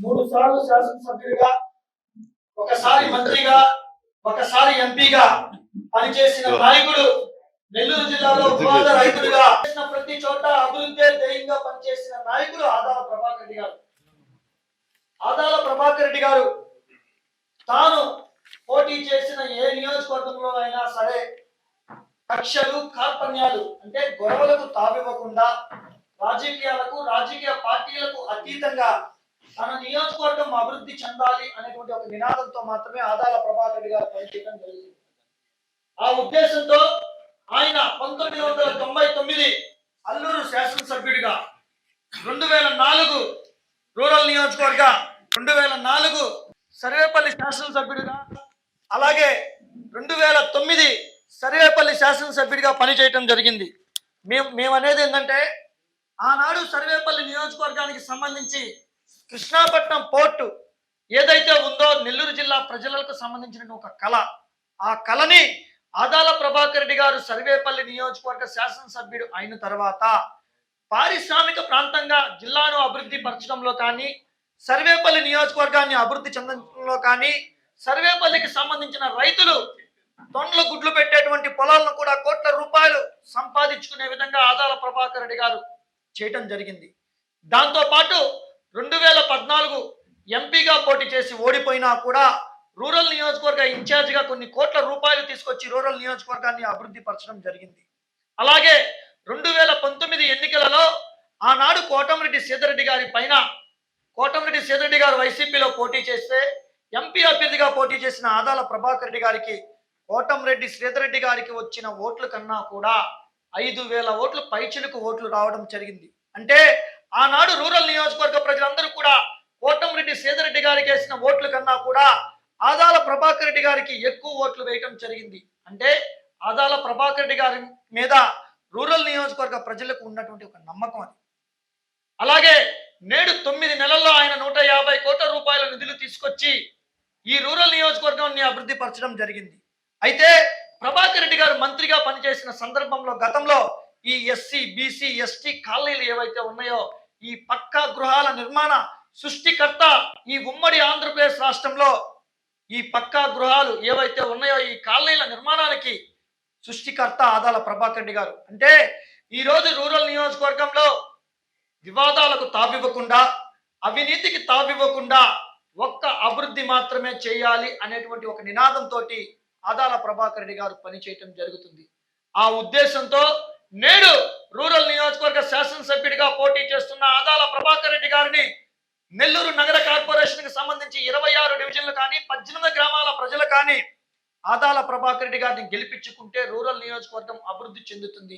మూడు సార్లు శాసనసభ్యుడిగా, ఒకసారి మంత్రిగా, ఒకసారి ఎంపీగా పనిచేసిన నాయకుడు, నెల్లూరు జిల్లాలో ఉపాధ రైతులుగా ప్రతి చోట అభివృద్ధి ధ్యేయంగా పనిచేసిన నాయకుడు ఆదాల ప్రభాకర్ రెడ్డి గారు. ఆదాల ప్రభాకర్ రెడ్డి గారు తాను పోటీ చేసిన ఏ నియోజకవర్గంలో అయినా సరే కక్షలు, కార్పణ్యాలు అంటే గొడవలకు తావివ్వకుండా రాజకీయాలకు, రాజకీయ పార్టీలకు అతీతంగా తన నియోజకవర్గం అభివృద్ధి చెందాలి అనేటువంటి ఒక నినాదంతో మాత్రమే ఆదాల ప్రభాకర్ రెడ్డి గారు పనిచేయడం జరిగింది. ఆ ఉద్దేశంతో ఆయన 1999 అల్లూరు శాసనసభ్యుడిగా, 2004 రూరల్ నియోజకవర్గ, 2004 సర్వేపల్లి శాసనసభ్యుడిగా, అలాగే 2009 సర్వేపల్లి శాసనసభ్యుడిగా పనిచేయటం జరిగింది. మేము అనేది ఏంటంటే, ఆనాడు సర్వేపల్లి నియోజకవర్గానికి సంబంధించి కృష్ణాపట్నం పోర్టు ఏదైతే ఉందో నెల్లూరు జిల్లా ప్రజలకు సంబంధించిన ఒక కళ, ఆ కళని ఆదాల ప్రభాకర్ రెడ్డి గారు సర్వేపల్లి నియోజకవర్గ శాసనసభ్యుడు అయిన తర్వాత పారిశ్రామిక ప్రాంతంగా జిల్లాను అభివృద్ధి పరచడంలో కానీ, సర్వేపల్లి నియోజకవర్గాన్ని అభివృద్ధి చెందడంలో కానీ, సర్వేపల్లికి సంబంధించిన రైతులు తొండ్ల గుడ్లు పెట్టేటువంటి పొలాలను కూడా కోట్ల రూపాయలు సంపాదించుకునే విధంగా ఆదాల ప్రభాకర్ రెడ్డి గారు చేయటం జరిగింది. దాంతో పాటు 2014 ఎంపీగా పోటీ చేసి ఓడిపోయినా కూడా రూరల్ నియోజకవర్గ ఇన్ఛార్జిగా కొన్ని కోట్ల రూపాయలు తీసుకొచ్చి రూరల్ నియోజకవర్గాన్ని అభివృద్ధి పరచడం జరిగింది. అలాగే 2019 ఎన్నికలలో ఆనాడు కోటమిరెడ్డి సీతారెడ్డి గారి పైన, కోటమిరెడ్డి సీతారెడ్డి గారు వైసీపీలో పోటీ చేస్తే ఎంపీ అభ్యర్థిగా పోటీ చేసిన ఆదాల ప్రభాకర్ రెడ్డి గారికి, కోటమిరెడ్డి సీతారెడ్డి గారికి వచ్చిన ఓట్ల కన్నా కూడా 5,000 ఓట్లు పైచిలుకు ఓట్లు రావడం జరిగింది. అంటే ఆనాడు రూరల్ నియోజకవర్గ ప్రజలందరూ కూడా కోటమిరెడ్డి సీతారెడ్డి గారికి వేసిన ఓట్ల కన్నా కూడా ఆదాల ప్రభాకర్ రెడ్డి గారికి ఎక్కువ ఓట్లు వేయటం జరిగింది. అంటే ఆదాల ప్రభాకర్ రెడ్డి గారి మీద రూరల్ నియోజకవర్గ ప్రజలకు ఉన్నటువంటి ఒక నమ్మకం అది. అలాగే నేడు 9 నెలల్లో ఆయన 150 కోట్ల రూపాయల నిధులు తీసుకొచ్చి ఈ రూరల్ నియోజకవర్గాన్ని అభివృద్ధి పరచడం జరిగింది. అయితే ప్రభాకర్ రెడ్డి గారు మంత్రిగా పనిచేసిన సందర్భంలో గతంలో ఈ ఎస్సీ, బీసీ, ఎస్టీ కాలనీలు ఏవైతే ఉన్నాయో ఈ పక్కా గృహాల నిర్మాణ సృష్టికర్త, ఈ ఉమ్మడి ఆంధ్రప్రదేశ్ రాష్ట్రంలో ఈ పక్కా గృహాలు ఏవైతే ఉన్నాయో ఈ కాలనీల నిర్మాణానికి సృష్టికర్త ఆదాల ప్రభాకర్ రెడ్డి గారు. అంటే ఈరోజు రూరల్ నియోజకవర్గంలో వివాదాలకు తావివ్వకుండా, అవినీతికి తావివ్వకుండా ఒక్క అభివృద్ధి మాత్రమే చేయాలి అనేటువంటి ఒక నినాదంతో ఆదాల ప్రభాకర్ రెడ్డి గారు పనిచేయటం జరుగుతుంది. ఆ ఉద్దేశంతో నేడు రూరల్ నియోజకవర్గ శాసనసభ్యుడిగా పోటీ చేస్తున్న ఆదాల ప్రభాకర్ రెడ్డి గారిని నెల్లూరు నగర కార్పొరేషన్ కి సంబంధించి 26 డివిజన్లు కానీ 18 గ్రామాల ప్రజలు కానీ ఆదాల ప్రభాకర్ రెడ్డి గారిని గెలిపించుకుంటే రూరల్ నియోజకవర్గం అభివృద్ధి చెందుతుంది.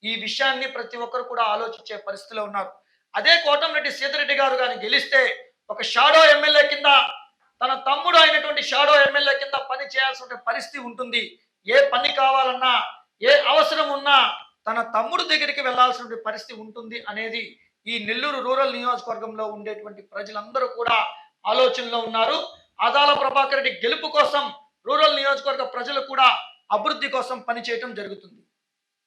ఈ విషయాన్ని ప్రతి ఒక్కరు కూడా ఆలోచించే పరిస్థితిలో ఉన్నారు. అదే కోటమిరెడ్డి సీతారెడ్డి గారు కానీ గెలిస్తే ఒక షాడో ఎమ్మెల్యే కింద, తన తమ్ముడు అయినటువంటి షాడో ఎమ్మెల్యే కింద పని చేయాల్సిన పరిస్థితి ఉంటుంది. ఏ పని కావాలన్నా, ఏ అవసరం ఉన్నా తన తమ్ముడు దగ్గరికి వెళ్లాల్సిన పరిస్థితి ఉంటుంది అనేది ఈ నెల్లూరు రూరల్ నియోజకవర్గంలో ఉండేటువంటి ప్రజలందరూ కూడా ఆలోచనలో ఉన్నారు. ఆదాల ప్రభాకర్ రెడ్డి గెలుపు కోసం రూరల్ నియోజకవర్గ ప్రజలు కూడా అభివృద్ధి కోసం పనిచేయటం జరుగుతుంది.